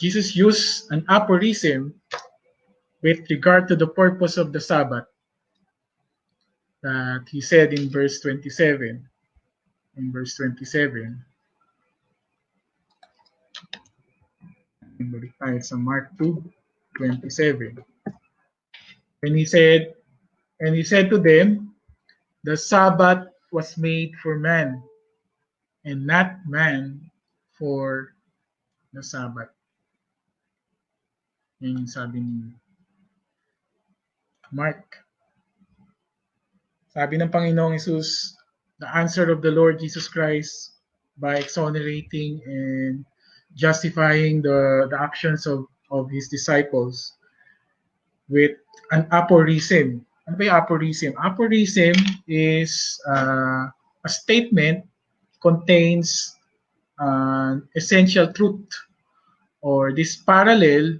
Jesus used an aphorism with regard to the purpose of the Sabbath that he said in verse 27. In verse 27, it's Mark 2:27. When he said, and he said to them, the Sabbath was made for man, and not man for the Sabbath. Yan yung sabi ni Mark. Sabi ng Panginoong Jesus, the answer of the Lord Jesus Christ by exonerating and justifying the actions of his disciples with an aphorism. Ano ba yung aphorism? Aphorism is a statement contains essential truth, or this parallel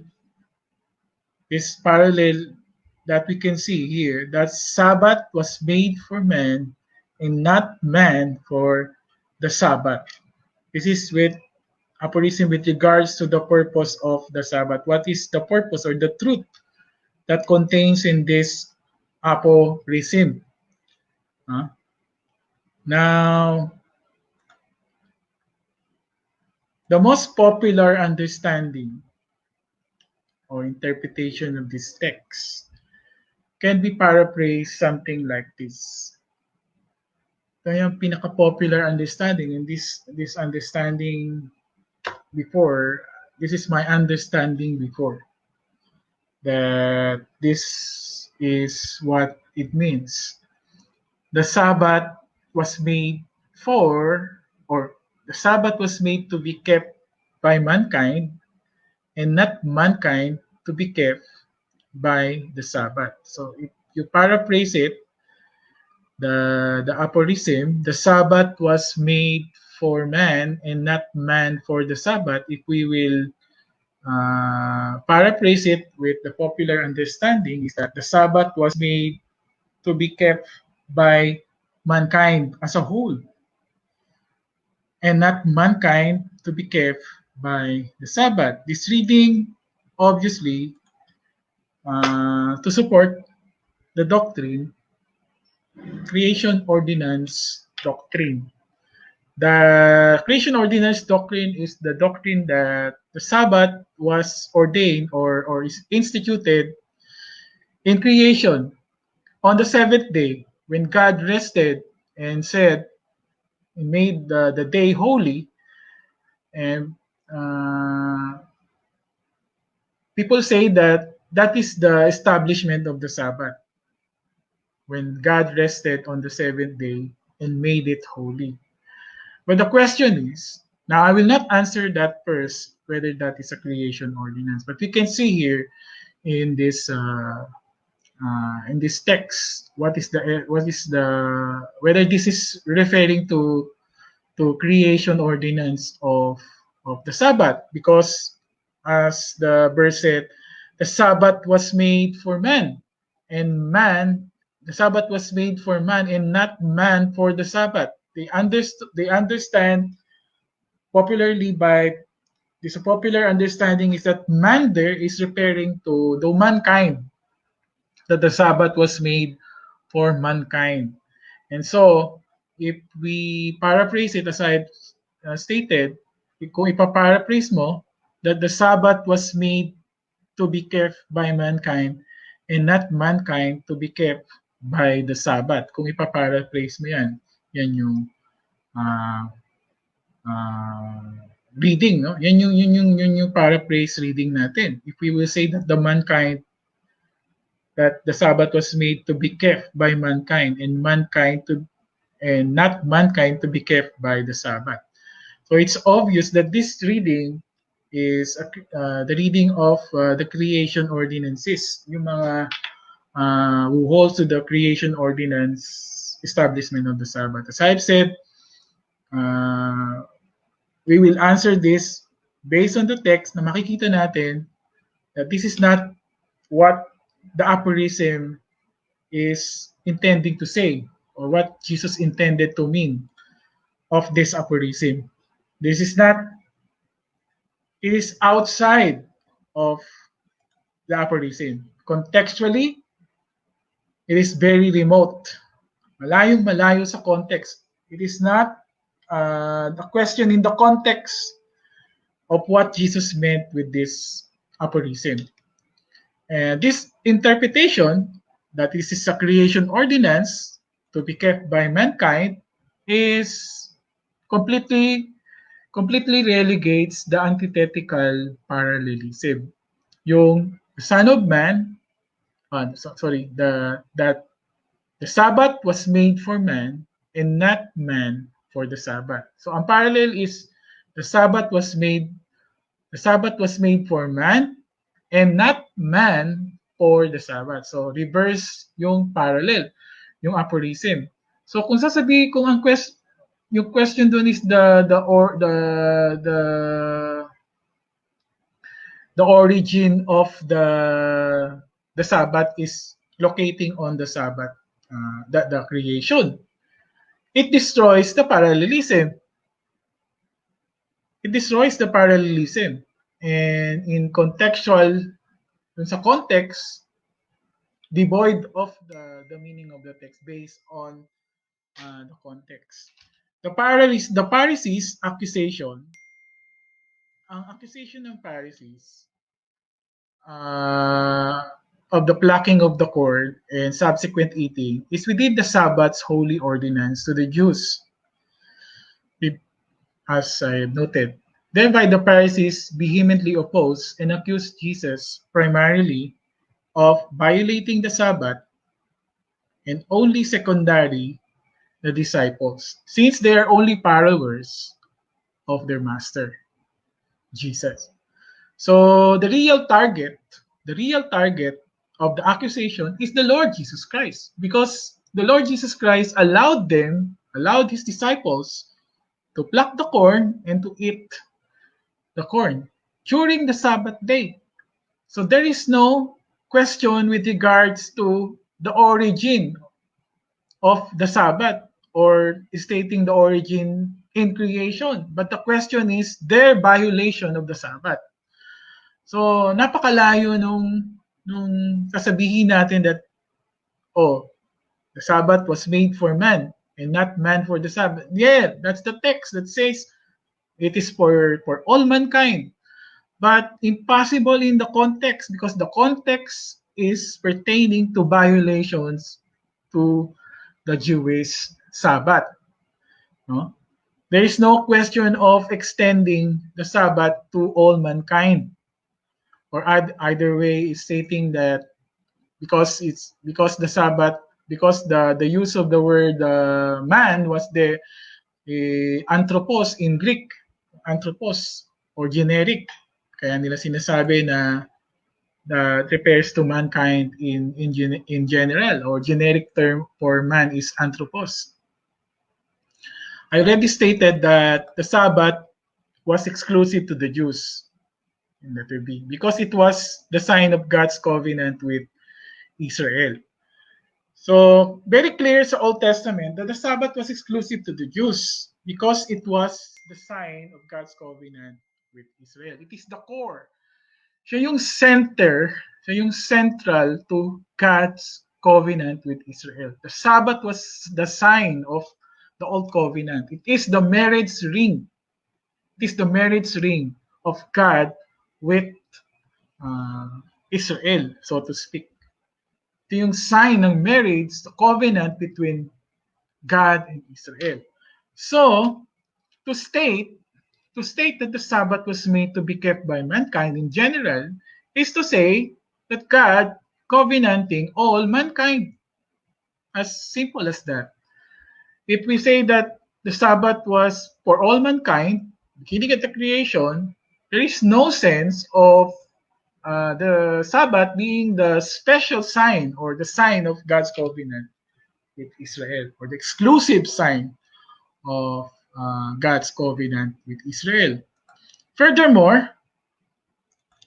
that we can see here, that Sabbath was made for man and not man for the Sabbath. This is with aphorism with regards to the purpose of the Sabbath. What is the purpose or the truth that contains in this aphorism? Now, the most popular understanding or interpretation of this text can be paraphrased something like this. Ito yung pinaka-popular understanding, and this understanding before, this is my understanding before, that this is what it means. The Sabbath was made for, or the Sabbath was made to be kept by mankind, and not mankind to be kept by the Sabbath. So if you paraphrase it, the aphorism, the Sabbath was made for man and not man for the Sabbath, if we will paraphrase it with the popular understanding, is that the Sabbath was made to be kept by mankind as a whole, and not mankind to be kept by the Sabbath. This reading, obviously, to support the doctrine, creation ordinance doctrine. The creation ordinance doctrine is the doctrine that the Sabbath was ordained or is instituted in creation on the seventh day, when God rested and said, He made the day holy. And people say that that is the establishment of the Sabbath, when God rested on the seventh day and made it holy. But the question is, now I will not answer that first, whether that is a creation ordinance, but we can see here in this text whether this is referring to creation ordinance of the Sabbath, because as the verse said, the Sabbath was made for man, and the Sabbath was made for man and not man for the Sabbath. They understand popularly by this popular understanding is that man there is referring to the mankind, that the Sabbath was made for mankind. And so, if we paraphrase it as I stated, kung ipaparaphrase mo, that the Sabbath was made to be kept by mankind and not mankind to be kept by the Sabbath. Kung ipaparaphrase mo yan, yan yung reading, no? Yan yung paraphrase reading natin. If we will say that that the Sabbath was made to be kept by mankind and not mankind to be kept by the Sabbath. So it's obvious that this reading is the reading of the creation ordinances, yung mga who holds to the creation ordinance establishment of the Sabbath. As I've said, we will answer this based on the text na makikita natin that this is not what the aphorism is intending to say, or what Jesus intended to mean of this aphorism. This is not It is outside of the aphorism. Contextually, it is very remote. Malayong malayo sa context. It is not the question in the context of what Jesus meant with this aphorism. And this interpretation, that this is a creation ordinance to be kept by mankind, is completely relegates the antithetical parallelism. Yung Son of Man, sorry, that the Sabbath was made for man and not man for the Sabbath. So ang parallel is the Sabbath was made for man and not man for the Sabbath. So reverse yung parallel, yung aphorism. So kung sasabihin kung yung question doon is the origin of the Sabbath is locating on the Sabbath, the creation. It destroys the parallelism. And in contextual, dun sa context, devoid of the meaning of the text based on the context. The Pharisees' accusation, ang accusation ng Pharisees of the plucking of the cord and subsequent eating is within the Sabbath's holy ordinance to the Jews, as I noted. Thereby, the Pharisees vehemently opposed and accused Jesus primarily of violating the Sabbath and only secondary the disciples, since they are only followers of their master, Jesus. So the real target of the accusation is the Lord Jesus Christ, because the Lord Jesus Christ allowed his disciples to pluck the corn and to eat the corn during the Sabbath day. So there is no question with regards to the origin of the Sabbath or stating the origin in creation. But the question is their violation of the Sabbath. So napakalayo nung sasabihin natin that, oh, the Sabbath was made for man and not man for the Sabbath. Yeah, that's the text that says it is for all mankind. But impossible in the context, because the context is pertaining to violations to the Jewish Sabbath. No? There is no question of extending the Sabbath to all mankind, or either way is stating that because the Sabbath, because the use of the word man was the anthropos in Greek, anthropos or generic, kaya nila sinasabi na that refers to mankind in general, or generic term for man is anthropos. I already stated that the Sabbath was exclusive to the Jews in letter B because it was the sign of God's covenant with Israel. So very clear sa Old Testament that the Sabbath was exclusive to the Jews because it was the sign of God's covenant with Israel. It is the core. Siya yung central to God's covenant with Israel. The Sabbath was the sign of the old covenant. It is the marriage ring. It is the marriage ring of God with Israel, so to speak. Ito yung sign ng marriage, the covenant between God and Israel. So, to state that the Sabbath was made to be kept by mankind in general is to say that God covenanting all mankind. As simple as that. If we say that the Sabbath was for all mankind, beginning at the creation, there is no sense of the Sabbath being the special sign or the sign of God's covenant with Israel, or the exclusive sign of God's covenant with Israel. Furthermore,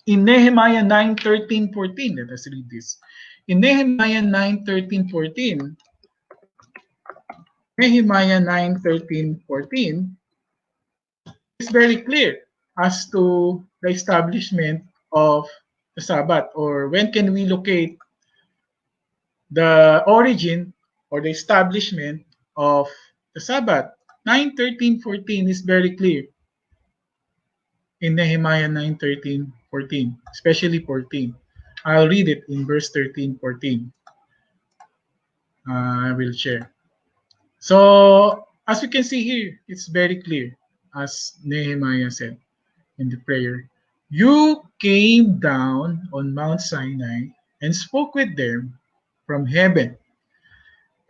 in Nehemiah 9:13-14, let us read this. In Nehemiah 9:13-14, Nehemiah 9:13-14 is very clear as to the establishment of the Sabbath, or when can we locate the origin or the establishment of the Sabbath? 9:13-14 is very clear in Nehemiah 9:13-14, especially 14. I'll read it in verse 13, 14. I will share. So, as we can see here, it's very clear, as Nehemiah said in the prayer. You came down on Mount Sinai and spoke with them from heaven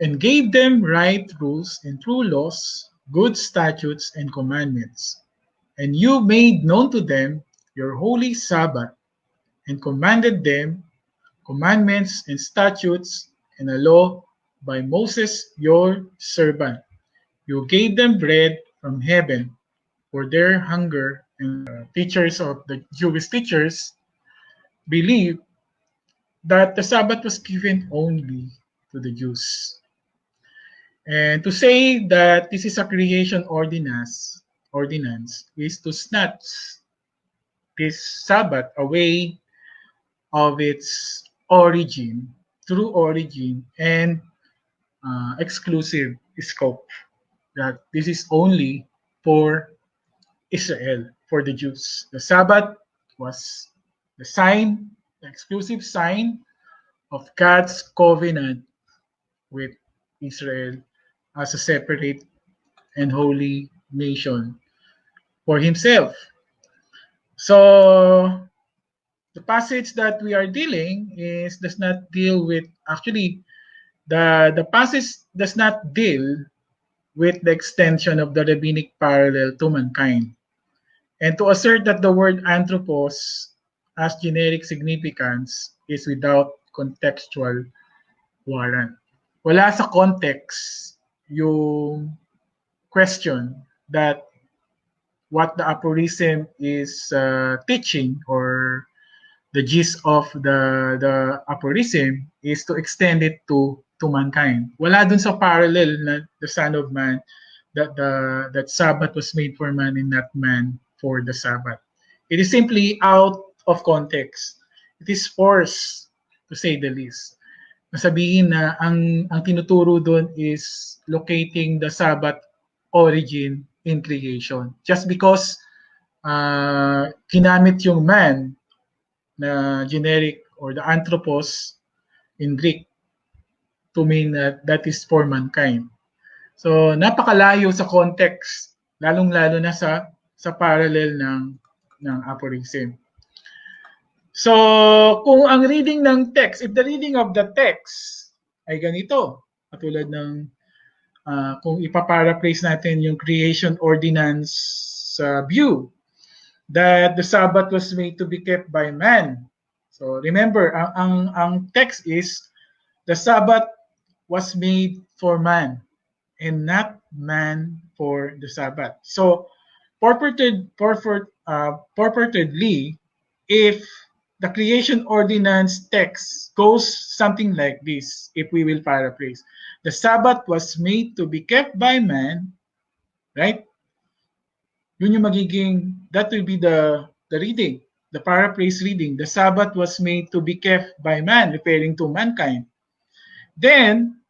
and gave them right rules and true laws, good statutes and commandments. And you made known to them your holy Sabbath and commanded them commandments and statutes and a law by Moses your servant. You gave them bread from heaven for their hunger, and teachers of the Jewish teachers believe that the Sabbath was given only to the Jews. And to say that this is a creation ordinance is to snatch this Sabbath away of its origin, true origin, and exclusive scope. That this is only for Israel, for the Jews. The Sabbath was the sign, the exclusive sign of God's covenant with Israel as a separate and holy nation for himself. So the passage that we are dealing is does not deal with, actually, the passage does not deal with the extension of the rabbinic parallel to mankind. And to assert that the word anthropos has generic significance is without contextual warrant. Wala sa context yung question that what the aphorism is teaching, or the gist of the aphorism is to extend it to mankind. Wala dun sa parallel na the Son of Man, that Sabbath was made for man and not man for the Sabbath. It is simply out of context. It is forced, to say the least. Nasabihin na ang tinuturo doon is locating the Sabbath origin in creation. Just because ginamit yung man na generic or the anthropos in Greek to mean that is for mankind. So napakalayo sa context, lalong-lalo na sa parallel ng aphorism. So kung ang reading ng text, if the reading of the text ay ganito, katulad ng kung ipaparaphrase natin yung creation ordinance view, that the Sabbath was made to be kept by man. So remember, ang text is the Sabbath was made for man and not man for the Sabbath. So purportedly, if the creation ordinance text goes something like this, if we will paraphrase, the Sabbath was made to be kept by man, right? Yun yung magiging, that will be the reading, the paraphrase reading. The Sabbath was made to be kept by man, referring to mankind. Then,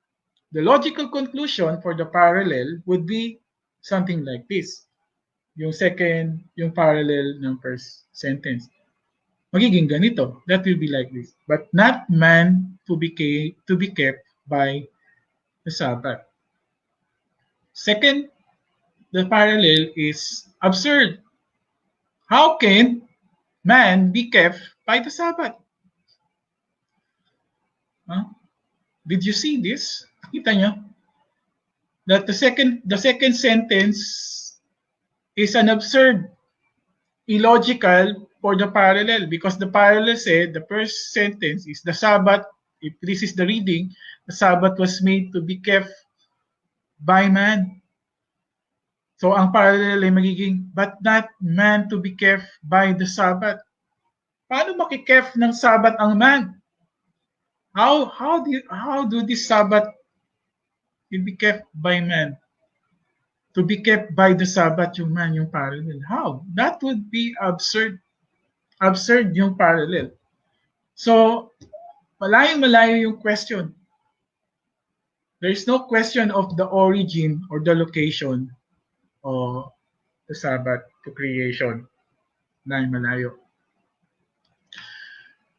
the logical conclusion for the parallel would be something like this. Yung second, yung parallel ng first sentence. Magiging ganito. That will be like this. But not man to be kept by the Sabbath. Second, the parallel is absurd. How can man be kept by the Sabbath? Huh? Did you see this? Kita nyo? That the second sentence is an absurd, illogical for the parallel, because the parallel said the first sentence is the Sabbath, if this is the reading, the Sabbath was made to be kept by man. So ang parallel ay magiging, but not man to be kept by the Sabbath. Paano makikef ng Sabbath ang man? How do this Sabbath will be kept by man? To be kept by the Sabbath yung man, yung parallel. How? That would be absurd. Absurd yung parallel. So, malayo-malayo yung question. There is no question of the origin or the location of the Sabbath to creation. Malayo-malayo.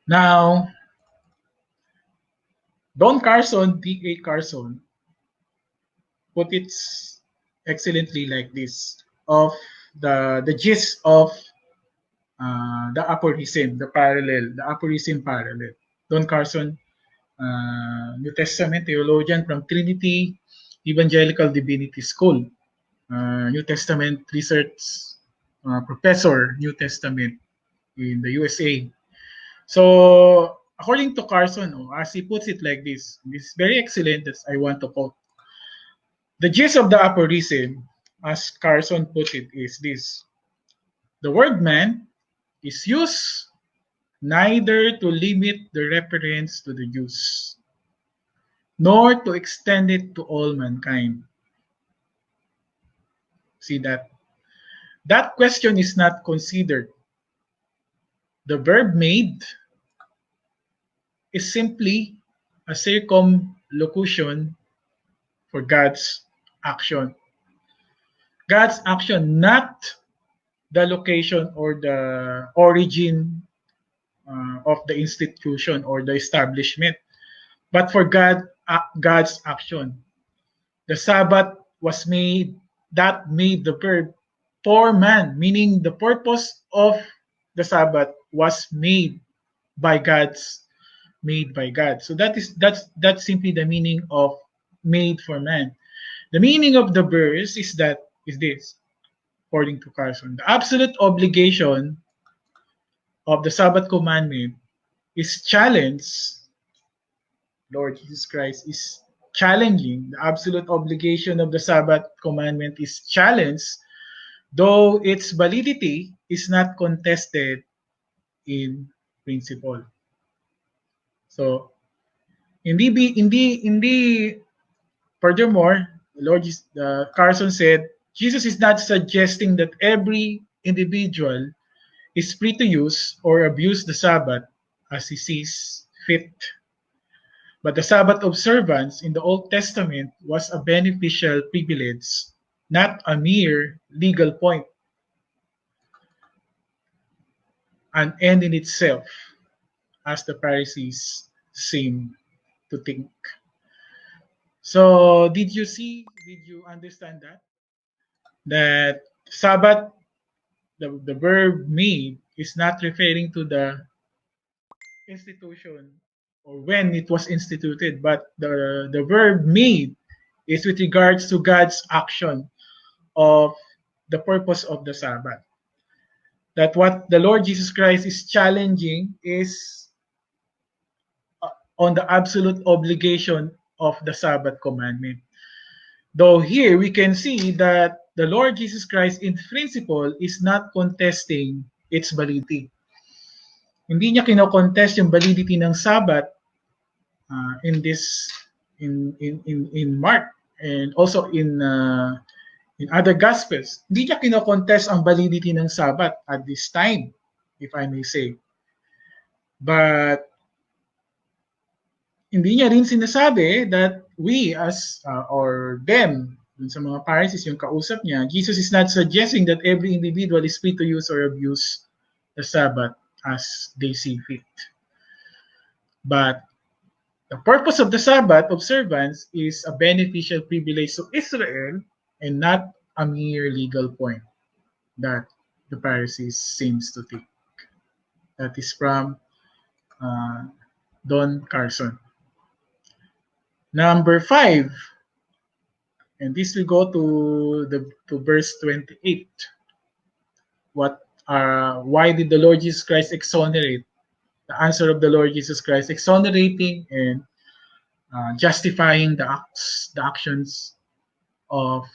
Now, Don Carson, D.A. Carson, put it excellently like this of the gist of the aphorism, the aphorism parallel. Don Carson, New Testament theologian from Trinity Evangelical Divinity School, New Testament research professor, New Testament in the USA. So, according to Carson, as he puts it like this is very excellent that I want to quote. The gist of the aphorism, as Carson put it, is this. The word man is used neither to limit the reference to the Jews, nor to extend it to all mankind. See that? That question is not considered. The verb made is simply a circumlocution for God's action. God's action, not the location or the origin of the institution or the establishment, but for God's action. The Sabbath was made, that made the verb for man, meaning the purpose of the Sabbath was made by God. So that's simply the meaning of made for man. The meaning of the verse is this, according to Carson. The absolute obligation of the Sabbath commandment is challenged. Lord Jesus Christ is challenging. The absolute obligation of the Sabbath commandment is challenged, though its validity is not contested in principle. So, furthermore, Carson said, Jesus is not suggesting that every individual is free to use or abuse the Sabbath as he sees fit. But the Sabbath observance in the Old Testament was a beneficial privilege, not a mere legal point, an end in itself, as the Pharisees seem to think. So, did you understand that? That Sabbath, the verb made, is not referring to the institution or when it was instituted, but the verb made is with regards to God's action of the purpose of the Sabbath. That what the Lord Jesus Christ is challenging is on the absolute obligation of the Sabbath commandment. Though here we can see that the Lord Jesus Christ in principle is not contesting its validity. Hindi niya kino-contest yung validity ng Sabbath in this in Mark and also in other gospels. Hindi niya kino-contest ang validity ng Sabbath at this time, if I may say. But hindi niya rin sinasabi that we as or them, dun sa mga Pharisees yung kausap niya, Jesus is not suggesting that every individual is free to use or abuse the Sabbath as they see fit. But the purpose of the Sabbath observance is a beneficial privilege to Israel and not a mere legal point that the Pharisees seems to think. That is from Don Carson. Number 5, and this will go to verse 28. Why did the Lord Jesus Christ exonerate? The answer of the Lord Jesus Christ exonerating and justifying the actions of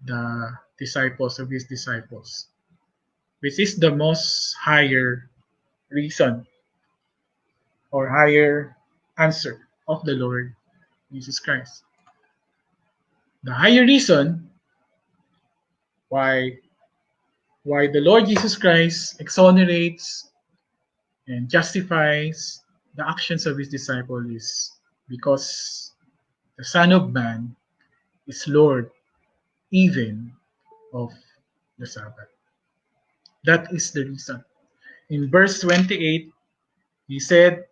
the disciples of his disciples, which is the most higher reason or higher answer of the Lord Jesus Christ. The higher reason why the Lord Jesus Christ exonerates and justifies the actions of his disciple is because the Son of Man is Lord even of the Sabbath. That is the reason. In verse 28, he said,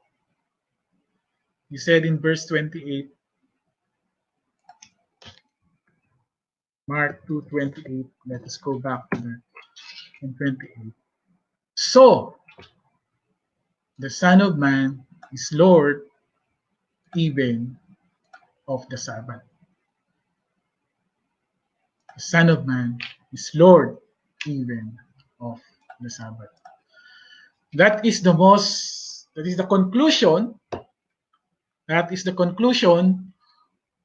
in verse 28, Mark 2:28. Let us go back to that in 28. So the Son of Man is Lord even of the Sabbath. The Son of Man is Lord even of the Sabbath. That is the most, that is the conclusion, that is the conclusion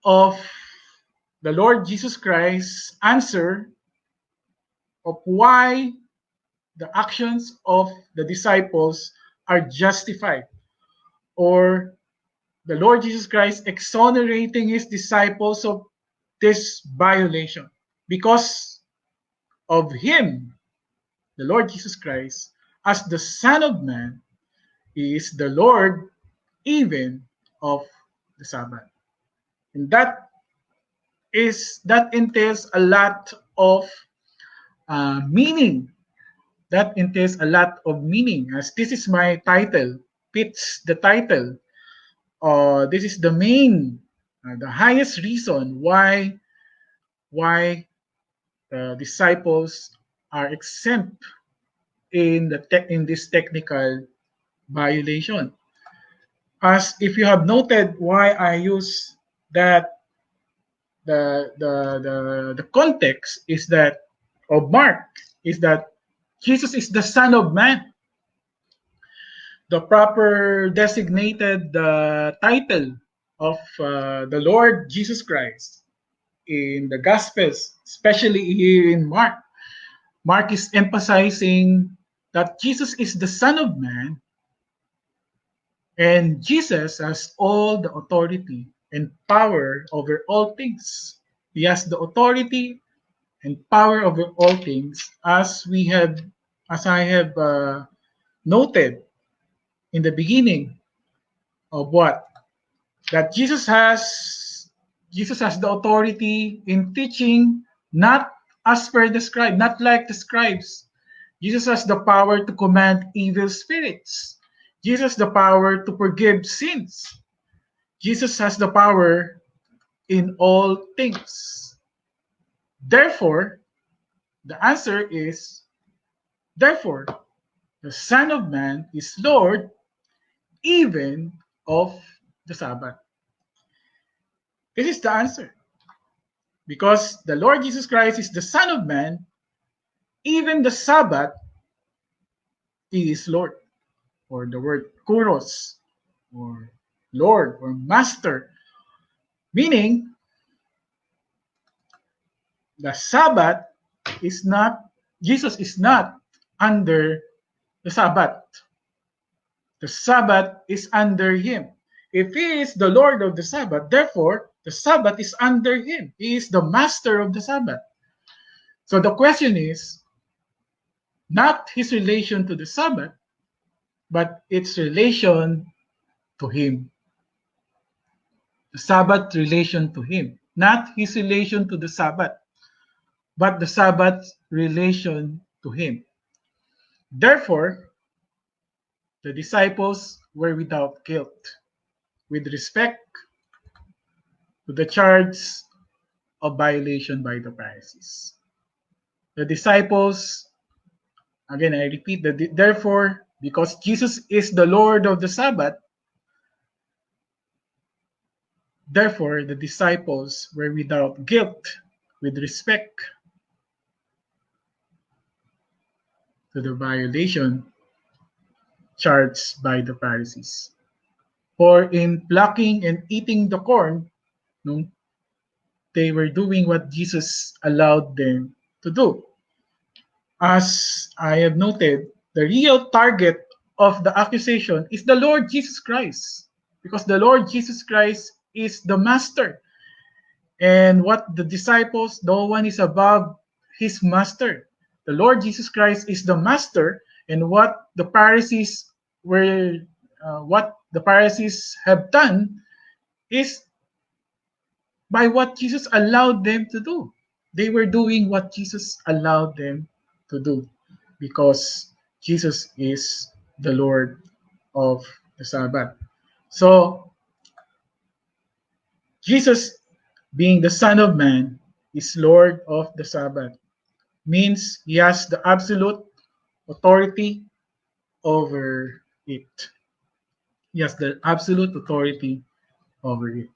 of the Lord Jesus Christ's answer of why the actions of the disciples are justified, or the Lord Jesus Christ exonerating his disciples of this violation. Because of him, the Lord Jesus Christ, as the Son of Man, is the Lord even of the Sabbath. And that entails a lot of meaning. That entails a lot of meaning. As this is my title, fits the title. This is the main, the highest reason why the disciples are exempt in in this technical violation. As if you have noted, why I use that, the context is that of Mark is that Jesus is the Son of Man. The proper designated title of the Lord Jesus Christ in the Gospels, especially here in Mark. Mark is emphasizing that Jesus is the Son of Man, and Jesus has all the authority and power over all things. He has the authority and power over all things, as I have noted in the beginning of what that Jesus has the authority in teaching, not as per the scribe, not like the scribes. Jesus has the power to command evil spirits. Jesus has the power to forgive sins. Jesus has the power in all things. Therefore, the answer is, therefore, the Son of Man is Lord even of the Sabbath. This is the answer. Because the Lord Jesus Christ is the Son of Man, even the Sabbath, he is Lord. Or the word kuros, or Lord, or Master. Meaning, the Sabbath is not, Jesus is not under the Sabbath. The Sabbath is under him. If he is the Lord of the Sabbath, therefore, the Sabbath is under him. He is the master of the Sabbath. So the question is not his relation to the Sabbath, but its relation to him. The Sabbath relation to him. Not his relation to the Sabbath, but the Sabbath relation to him. Therefore, the disciples were without guilt with respect to the charge of violation by the Pharisees. The disciples, again I repeat, therefore, because Jesus is the Lord of the Sabbath, therefore the disciples were without guilt with respect to the violation charged by the Pharisees. For in plucking and eating the corn, no, they were doing what Jesus allowed them to do. As I have noted, the real target of the accusation is the Lord Jesus Christ, because the Lord Jesus Christ is the master. And what the disciples, no one is above his master. The Lord Jesus Christ is the master, and what the Pharisees where what the Pharisees have done is by what Jesus allowed them to do. They were doing what Jesus allowed them to do because Jesus is the Lord of the Sabbath. So, Jesus, being the Son of Man, is Lord of the Sabbath, means he has the absolute authority over it. He has the absolute authority over it.